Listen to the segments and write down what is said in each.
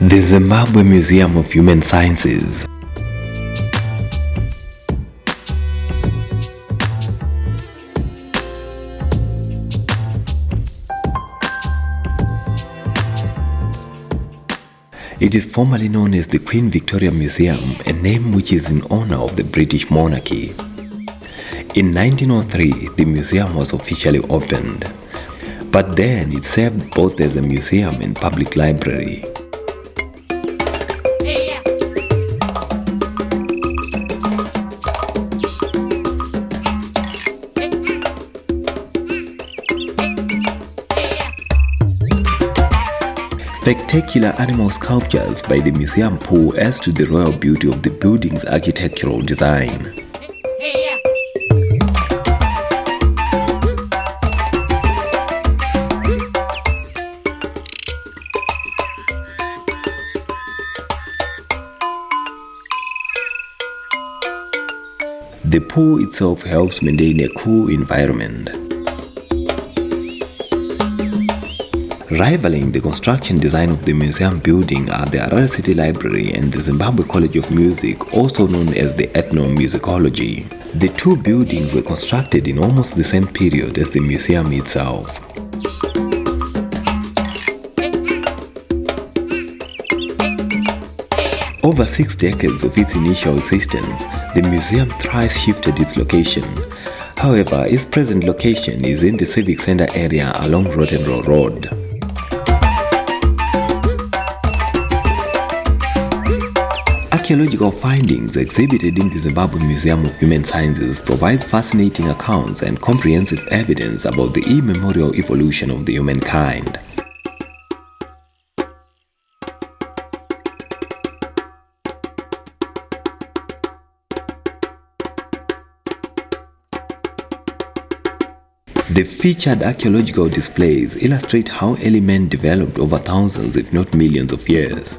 The Zimbabwe-Museum of Human Sciences. It is formerly known as the Queen Victoria Museum, a name which is in honor of the British monarchy. In 1903, the museum was officially opened, but then it served both as a museum and public library. Spectacular animal sculptures by the museum pool adds to the royal beauty of the building's architectural design. The pool itself helps maintain a cool environment. Rivaling the construction design of the museum building are the Harare City Library and the Zimbabwe College of Music, also known as the Ethnomusicology. The two buildings were constructed in almost the same period as the museum itself. Over 6 decades of its initial existence, the museum thrice shifted its location. However, its present location is in the Civic Center area along Rotenrow Road. Archaeological findings exhibited in the Zimbabwe Museum of Human Sciences provide fascinating accounts and comprehensive evidence about the immemorial evolution of the humankind. The featured archaeological displays illustrate how early men developed over thousands if not millions of years.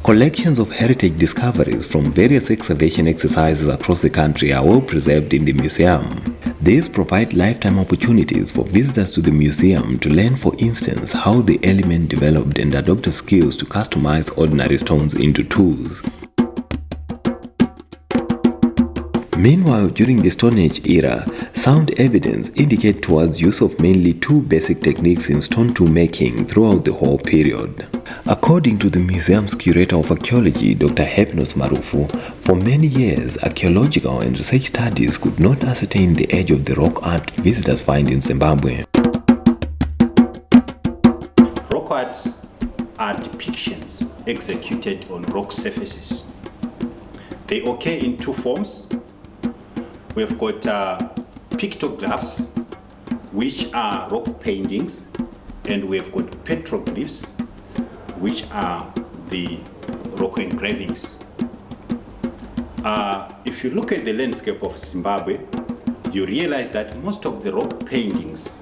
Collections of heritage discoveries from various excavation exercises across the country are well preserved in the museum. These provide lifetime opportunities for visitors to the museum to learn, for instance, how the early men developed and adopted skills to customize ordinary stones into tools. Meanwhile, during the Stone Age era, sound evidence indicates towards use of mainly two basic techniques in stone tool making throughout the whole period. According to the museum's curator of archaeology, Dr. Hypnos Marufu, for many years, archaeological and research studies could not ascertain the age of the rock art visitors find in Zimbabwe. Rock arts are depictions executed on rock surfaces. They occur in two forms. We've got pictographs, which are rock paintings, and we've got petroglyphs, which are the rock engravings. If you look at the landscape of Zimbabwe, you realize that most of the rock paintings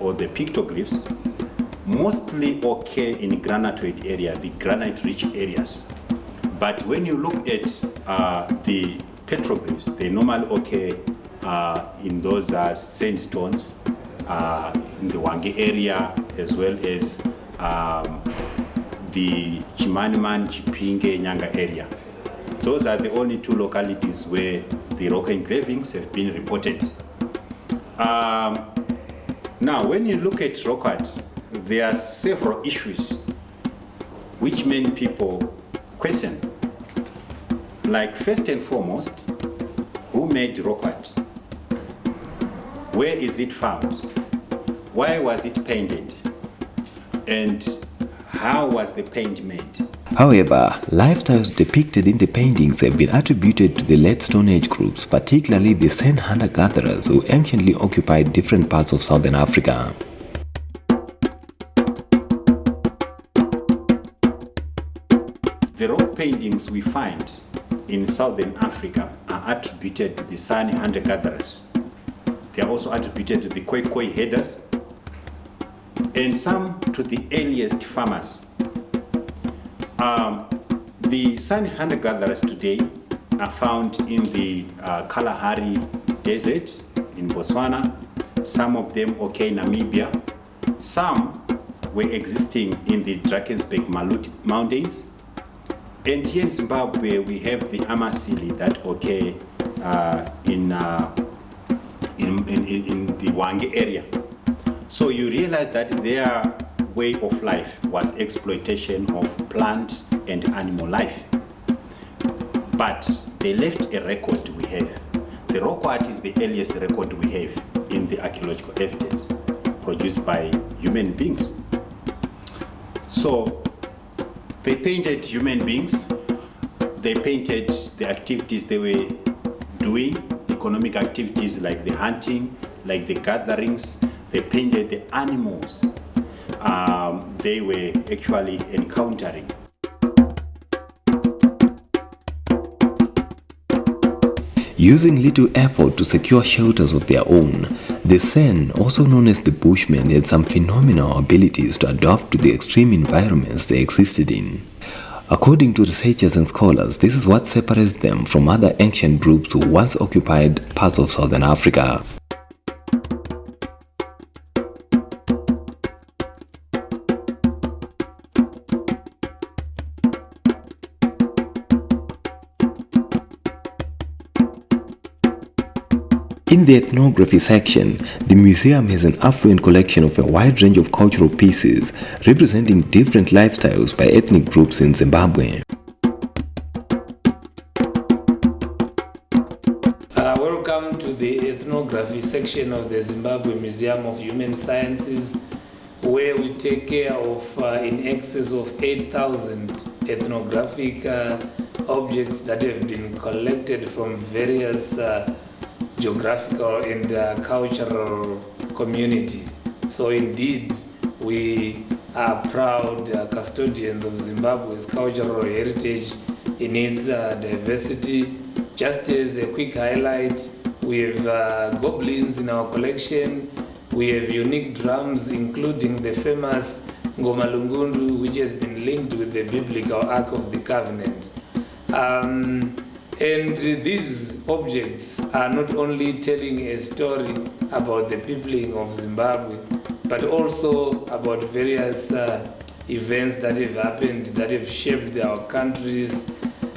or the pictoglyphs mostly occur in granitoid area, the granite-rich areas. But when you look at the petroglyphs, they normally occur in those sandstones in the Wange area, as well as the Chimaniman, Chipinge, Nyanga area. Those are the only two localities where the rock engravings have been reported. Now, when you look at rock art, there are several issues which many people question. Like, first and foremost, who made rock art? Where is it found? Why was it painted? And how was the paint made? However, lifestyles depicted in the paintings have been attributed to the late Stone Age groups, particularly the San hunter-gatherers who anciently occupied different parts of southern Africa. The rock paintings we find in southern Africa are attributed to the San hunter-gatherers. They are also attributed to the Khoikhoi herders, and some to the earliest farmers. The San hunter-gatherers today are found in the Kalahari Desert in Botswana, some of them occur in Namibia, some were existing in the Drakensberg Mountains, and here in Zimbabwe we have the Amasili that occur in the Hwange area. So you realize that their way of life was exploitation of plant and animal life. But they left a record we have. The rock art is the earliest record we have in the archaeological evidence produced by human beings. So they painted human beings, they painted the activities they were doing, economic activities like the hunting, like the gatherings. They painted the animals they were actually encountering. Using little effort to secure shelters of their own, the Sen, also known as the Bushmen, had some phenomenal abilities to adapt to the extreme environments they existed in. According to researchers and scholars, this is what separates them from other ancient groups who once occupied parts of southern Africa. In the ethnography section, the museum has an affluent collection of a wide range of cultural pieces representing different lifestyles by ethnic groups in Zimbabwe. Welcome to the ethnography section of the Zimbabwe-Museum of Human Sciences, where we take care of in excess of 8,000 ethnographic objects that have been collected from various geographical and cultural community. So indeed, we are proud custodians of Zimbabwe's cultural heritage in its diversity. Just as a quick highlight, we have goblins in our collection. We have unique drums, including the famous Ngoma Lungundu, which has been linked with the biblical Ark of the Covenant. And these objects are not only telling a story about the peopling of Zimbabwe, but also about various events that have happened, that have shaped our country's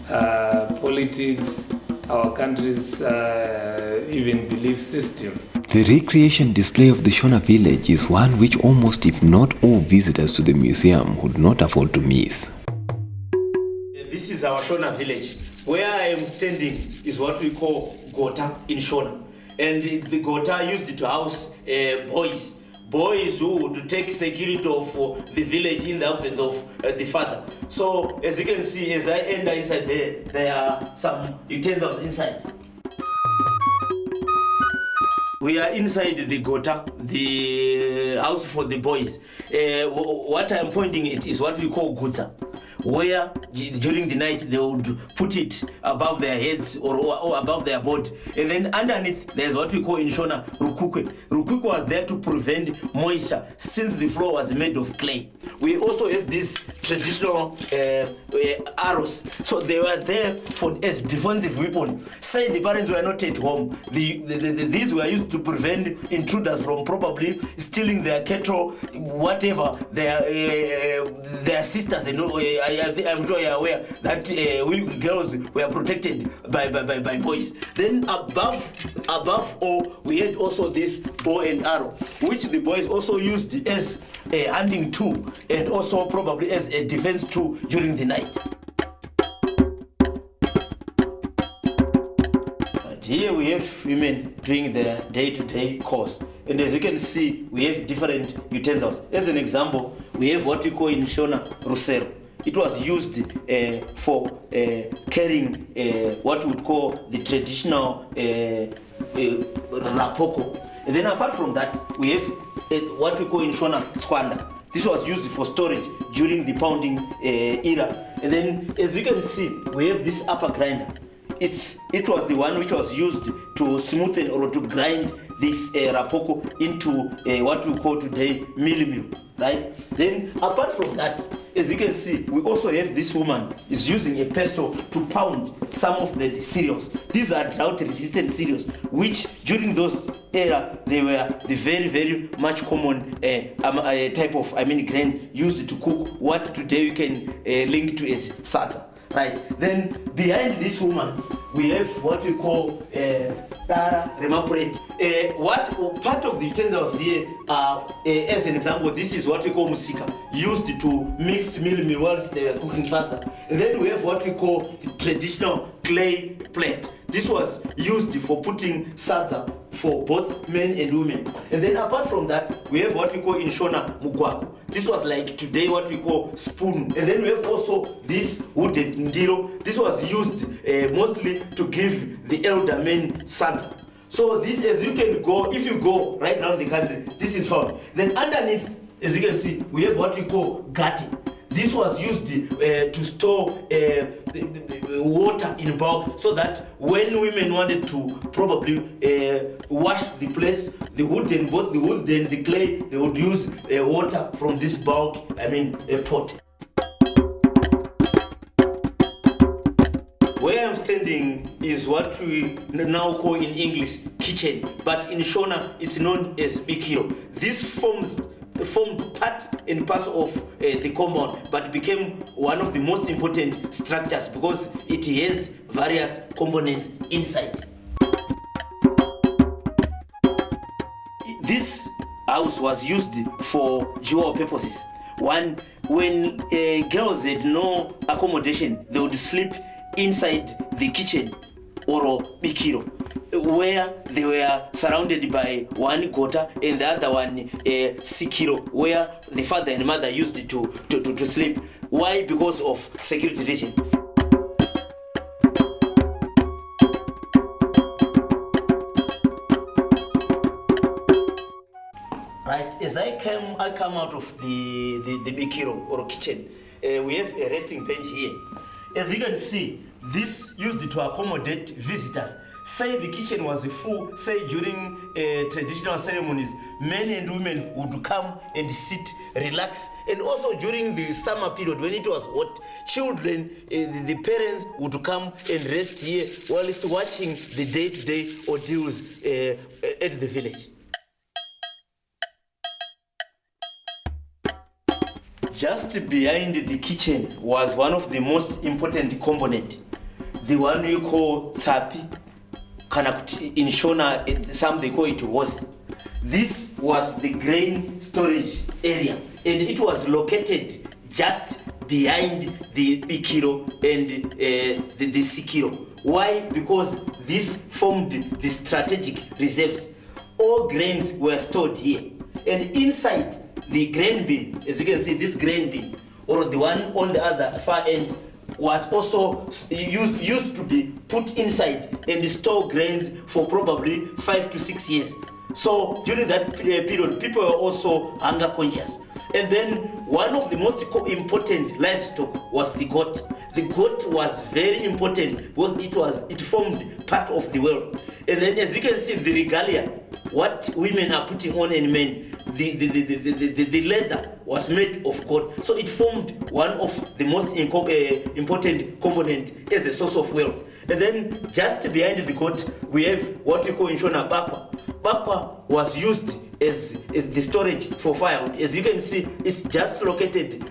politics, our country's even belief system. The recreation display of the Shona village is one which almost if not all visitors to the museum would not afford to miss. This is our Shona village. Where I am standing is what we call Gota in Shona. And the Gota used to house boys who would take security of the village in the absence of the father. So as you can see, as I enter inside there are some utensils inside. We are inside the Gota, the house for the boys. What I am pointing at is what we call Gutsa, where during the night they would put it above their heads or above their body. And then underneath there's what we call in Shona Rukukwe. Rukukwe was there to prevent moisture since the floor was made of clay. We also have these traditional arrows. So they were there as defensive weapon. Say the parents were not at home. These were used to prevent intruders from probably stealing their cattle, whatever, their sisters. And I'm sure you're aware that we girls were protected by boys. Then above all, we had also this bow and arrow, which the boys also used as a hunting tool and also probably as a defense tool during the night. But here we have women doing their day-to-day course. And as you can see, we have different utensils. As an example, we have what we call in Shona Rusero. It was used for carrying what we would call the traditional rapoko. And then apart from that, we have what we call in Shona Squanda. This was used for storage during the pounding era. And then, as you can see, we have this upper grinder. It was the one which was used to smoothen or to grind this rapoko into what we call today mill, right? Then, apart from that, as you can see, we also have this woman is using a pestle to pound some of the cereals. These are drought-resistant cereals, which during those era they were the very, very much common type of grain used to cook what today we can link to as sata. Right. Then behind this woman, we have what we call HARARE.MANY. What part of the utensils here are, as an example, this is what we call musika, used to mix meal whilst they were cooking further. And then we have what we call the traditional clay plate. This was used for putting sadza for both men and women. And then apart from that, we have what we call in Shona mugwaku. This was like today what we call spoon. And then we have also this wooden ndiro. This was used mostly to give the elder men sadza. So this, as you can go, if you go right around the country, this is found. Then underneath, as you can see, we have what we call gati. This was used to store water in bulk, so that when women wanted to probably wash the place, both the wood and the clay, they would use water from this bulk, pot. Where I'm standing is what we now call in English kitchen, but in Shona it's known as bikiro. This formed part and parcel of the compound, but became one of the most important structures because it has various components inside. This house was used for dual purposes. One, when girls had no accommodation, they would sleep inside the kitchen or bikiro, where they were surrounded by one gota and the other one sikiro, where the father and mother used to sleep. Why? Because of security reasons. Right, as I come out of the bikiro or kitchen, we have a resting bench here. As you can see, this used to accommodate visitors. Say the kitchen was full, say during traditional ceremonies, men and women would come and sit, relax. And also during the summer period, when it was hot, children, the parents would come and rest here while watching the day-to-day ordeals at the village. Just behind the kitchen was one of the most important components, the one we call tsapi. In Shona, some they call it was. This was the grain storage area, and it was located just behind the bikiro and the sikiro. Why? Because this formed the strategic reserves. All grains were stored here, and inside the grain bin, as you can see, this grain bin, or the one on the other far end, was also used to be put inside and store grains for probably 5 to 6 years. So during that period, people were also hunger conscious. And then one of the most important livestock was the goat. The goat was very important because it formed part of the wealth. And then, as you can see, the regalia, what women are putting on and men, the leather was made of goat. So it formed one of the most important component as a source of wealth. And then just behind the goat, we have what we call in Shona bakwa. Bakwa was used as the storage for firewood. As you can see, it's just located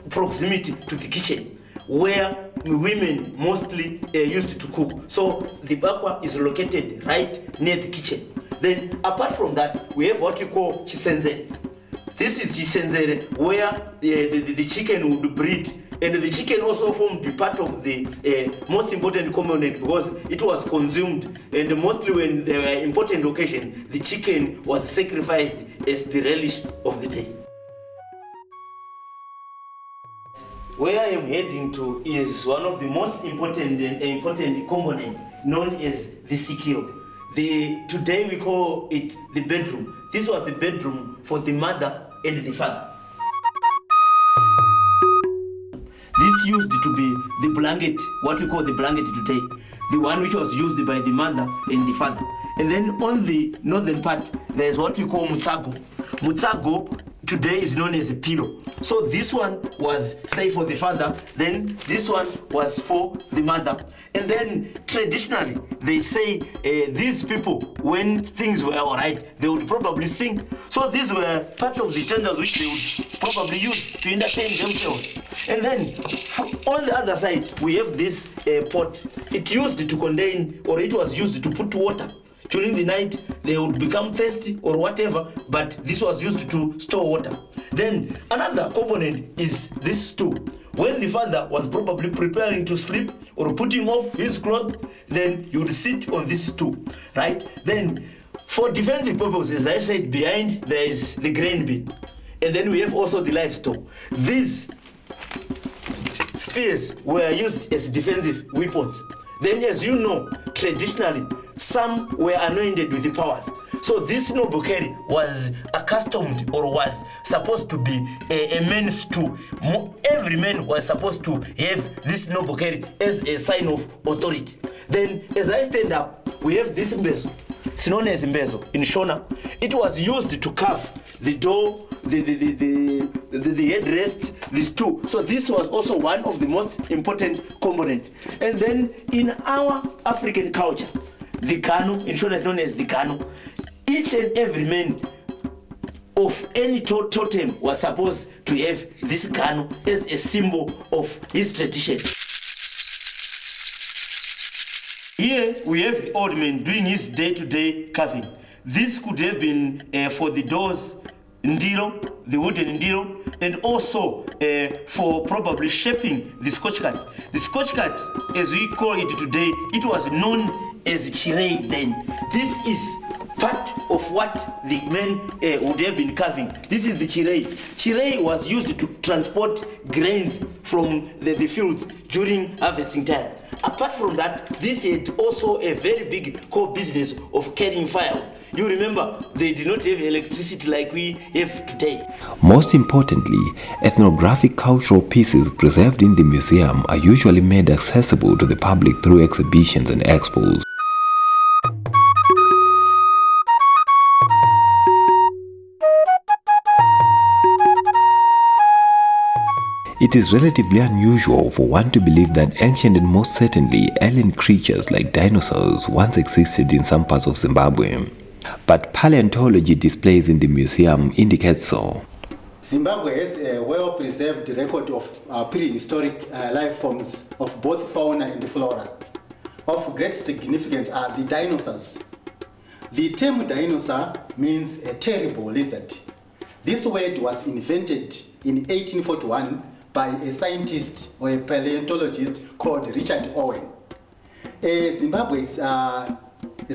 proximity to the kitchen, where women mostly used to cook. So the bakwa is located right near the kitchen. Then apart from that, we have what we call chitsenze. This is chitsenze, where the chicken would breed. And the chicken also formed part of the most important component because it was consumed. And mostly when there were important occasions, the chicken was sacrificed as the relish of the day. Where I am heading to is one of the most important component known as the sikiro. Today we call it the bedroom. This was the bedroom for the mother and the father. This used to be the blanket, what we call the blanket today, the one which was used by the mother and the father. And then on the northern part, there's what we call mutsago. Mutsago today is known as a pillow. So this one was, say, for the father, then this one was for the mother. And then traditionally, they say these people, when things were all right, they would probably sing. So these were part of the genders which they would probably use to entertain themselves. And then on the other side, we have this pot. It used to contain, or it was used to put water. During the night, they would become thirsty or whatever, but this was used to store water. Then another component is this stool. When the father was probably preparing to sleep or putting off his clothes, then you would sit on this stool, right? Then for defensive purposes, as I said, behind there is the grain bin. And then we have also the livestock. These spears were used as defensive weapons. Then, as you know, traditionally, some were anointed with the powers. So this nobokeri was accustomed or was supposed to be a man's tool. Every man was supposed to have this nobokeri as a sign of authority. Then, as I stand up, we have this mbezo. It's known as mbezo in Shona. It was used to carve the door, the headrest, the stool. So this was also one of the most important components. And then in our African culture, the Kano, in Shona is known as the Kano. Each and every man of any totem was supposed to have this Kano as a symbol of his tradition. Here we have the old man doing his day-to-day carving. This could have been for the doors, ndilo, the wooden ndilo, and also for probably shaping the scotch card. The scotch card, as we call it today, it was known as chirei then. This is part of what the men would have been carving. This is the chirei. Chirei was used to transport grains from the fields during harvesting time. Apart from that, this had also a very big core business of carrying firewood. You remember, they did not have electricity like we have today. Most importantly, ethnographic cultural pieces preserved in the museum are usually made accessible to the public through exhibitions and expos. It is relatively unusual for one to believe that ancient and most certainly alien creatures like dinosaurs once existed in some parts of Zimbabwe. But paleontology displays in the museum indicate so. Zimbabwe has a well-preserved record of prehistoric life forms of both fauna and flora. Of great significance are the dinosaurs. The term dinosaur means a terrible lizard. This word was invented in 1841 by a scientist or a paleontologist called Richard Owen. Zimbabwe is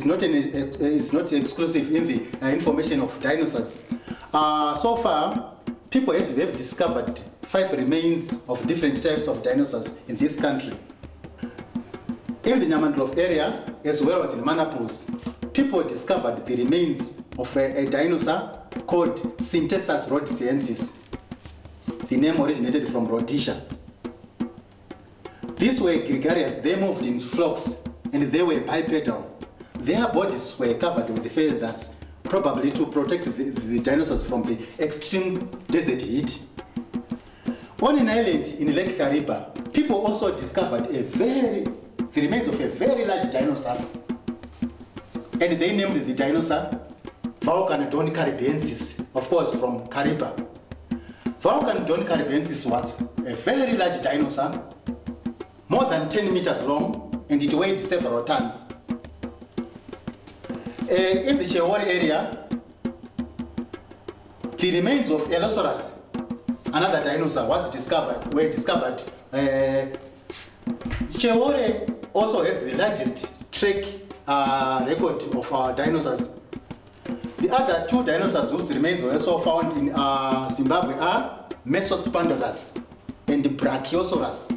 not exclusive in the information of dinosaurs. So far, people have discovered 5 remains of different types of dinosaurs in this country. In the Nyamandlof area, as well as in Manapus, people discovered the remains of a dinosaur called Synthesus rhodesiensis. The name originated from Rhodesia. These were gregarious. They moved in flocks and they were bipedal. Their bodies were covered with feathers, probably to protect the dinosaurs from the extreme desert heat. On an island in Lake Kariba, people also discovered the remains of a very large dinosaur. And they named the dinosaur Vulcanodon caribensis, of course from Kariba. Vulcanodon caribensis was a very large dinosaur, more than 10 meters long, and it weighed several tons. In the Chewore area, the remains of Allosaurus, another dinosaur, were discovered. Chewore also has the largest track record of dinosaurs. The other 2 dinosaurs whose remains were also found in Zimbabwe are Mesospondylus and Brachiosaurus.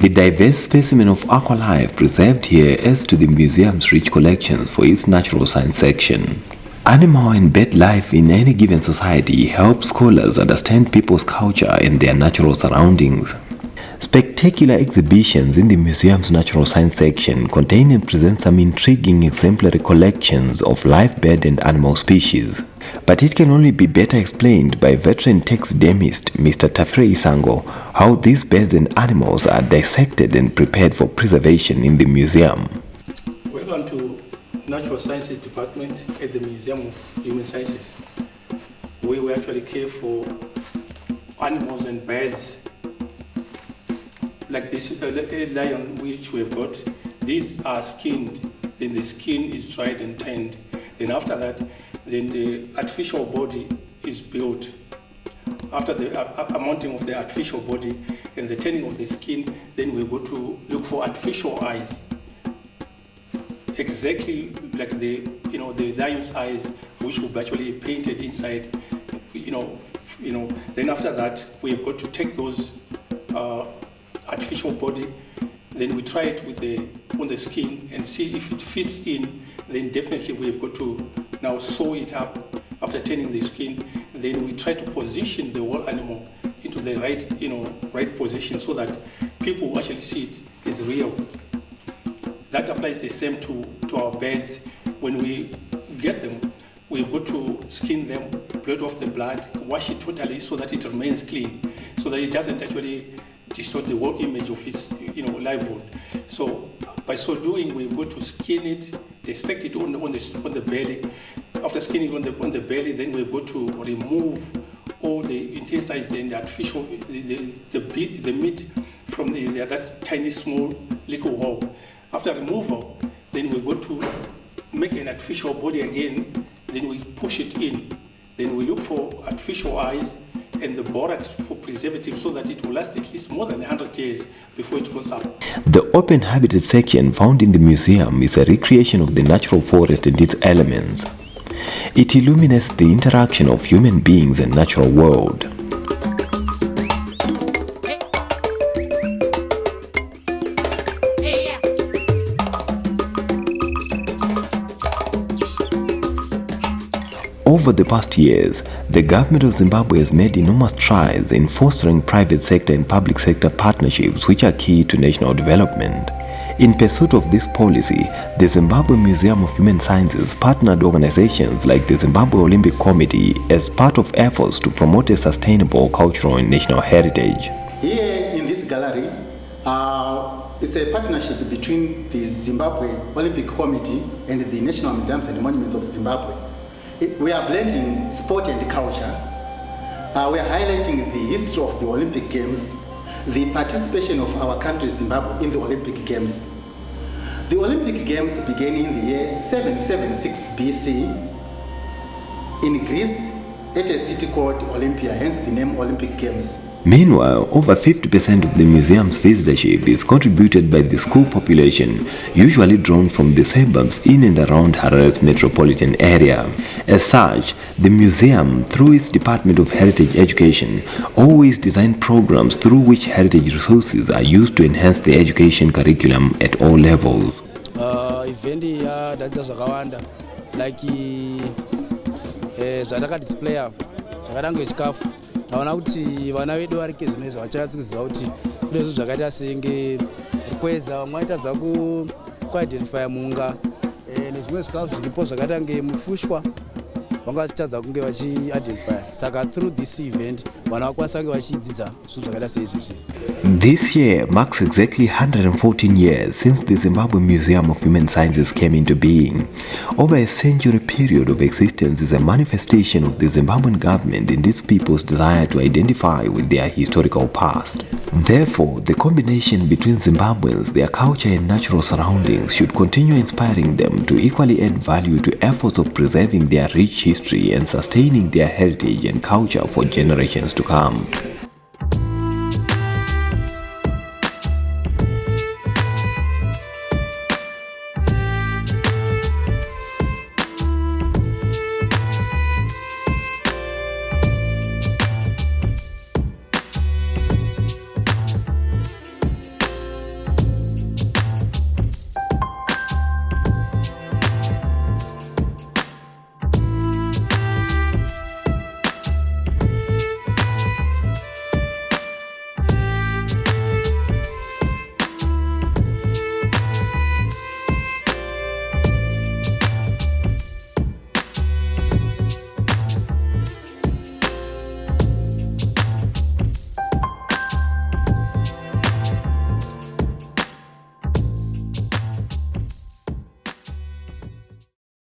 The diverse specimen of aqualife preserved here adds to the museum's rich collections for its natural science section. Animal and bird life in any given society helps scholars understand people's culture and their natural surroundings. Spectacular exhibitions in the museum's natural science section contain and present some intriguing exemplary collections of live bird and animal species. But it can only be better explained by veteran taxidermist Mr. Tafre Isango how these birds and animals are dissected and prepared for preservation in the museum. Welcome to Natural Sciences Department at the Museum of Human Sciences, where we actually care for animals and birds like this lion which we've got. These are skinned, then the skin is dried and tanned. Then after that, then the artificial body is built. After the mounting of the artificial body and the tanning of the skin, then we go to look for artificial eyes, exactly like the lion's eyes, which will be actually painted inside. Then after that, we've got to take those artificial body, then we try it on the skin and see if it fits in. Then definitely we've got to now sew it up after tanning the skin. Then we try to position the whole animal into the right position so that people who actually see it is real. That applies the same to our birds. When we get them, we've got to skin them, blot off the blood, wash it totally so that it remains clean, so that it doesn't actually distort the whole image of its livelihood. So by so doing, we've got to skin it, dissect it on the belly. After skinning on the belly, then we've got to remove all the intestines, then the artificial, the meat from that tiny small little hole. After removal, then we've got to make an artificial body again, then we push it in. Then we look for artificial eyes and the borax for preservative so that it will last at least more than 100 years before it goes up. The open habitat section found in the museum is a recreation of the natural forest and its elements. It illuminates the interaction of human beings and natural world. Over the past years, the government of Zimbabwe has made enormous strides in fostering private sector and public sector partnerships which are key to national development. In pursuit of this policy, the Zimbabwe-Museum of Human Sciences partnered organizations like the Zimbabwe Olympic Committee as part of efforts to promote a sustainable cultural and national heritage. Here in this gallery, it's a partnership between the Zimbabwe Olympic Committee and the National Museums and Monuments of Zimbabwe. We are blending sport and culture. We are highlighting the history of the Olympic Games, the participation of our country Zimbabwe in the Olympic Games. The Olympic Games began in the year 776 BC in Greece at a city called Olympia, hence the name Olympic Games. Meanwhile, over 50% of the museum's visitorship is contributed by the school population, usually drawn from the suburbs in and around Harare's metropolitan area. As such, the museum, through its Department of Heritage Education, always designs programs through which heritage resources are used to enhance the education curriculum at all levels. Event ya dadza zvakawanda like zvadaka display zvakadange chikafu. Taona kuti vana vedu vari kezvinezvo vachanyatsa kuziva kuti kune zvinhu zvakaita senge rukweza vamwe vaitadza kuidentifya munga nezvimwe zvikafu zviripo zvakaita nge mufushwa vanga vachitadza kunge vachiidentifya. Saka through this event vana vakwanisa kunge vachidzidza zvinhu zvakaita seizvizvi. This year marks exactly 114 years since the Zimbabwe Museum of Human Sciences came into being. Over a century period of existence is a manifestation of the Zimbabwean government and its people's desire to identify with their historical past. Therefore, the combination between Zimbabweans, their culture and natural surroundings should continue inspiring them to equally add value to efforts of preserving their rich history and sustaining their heritage and culture for generations to come.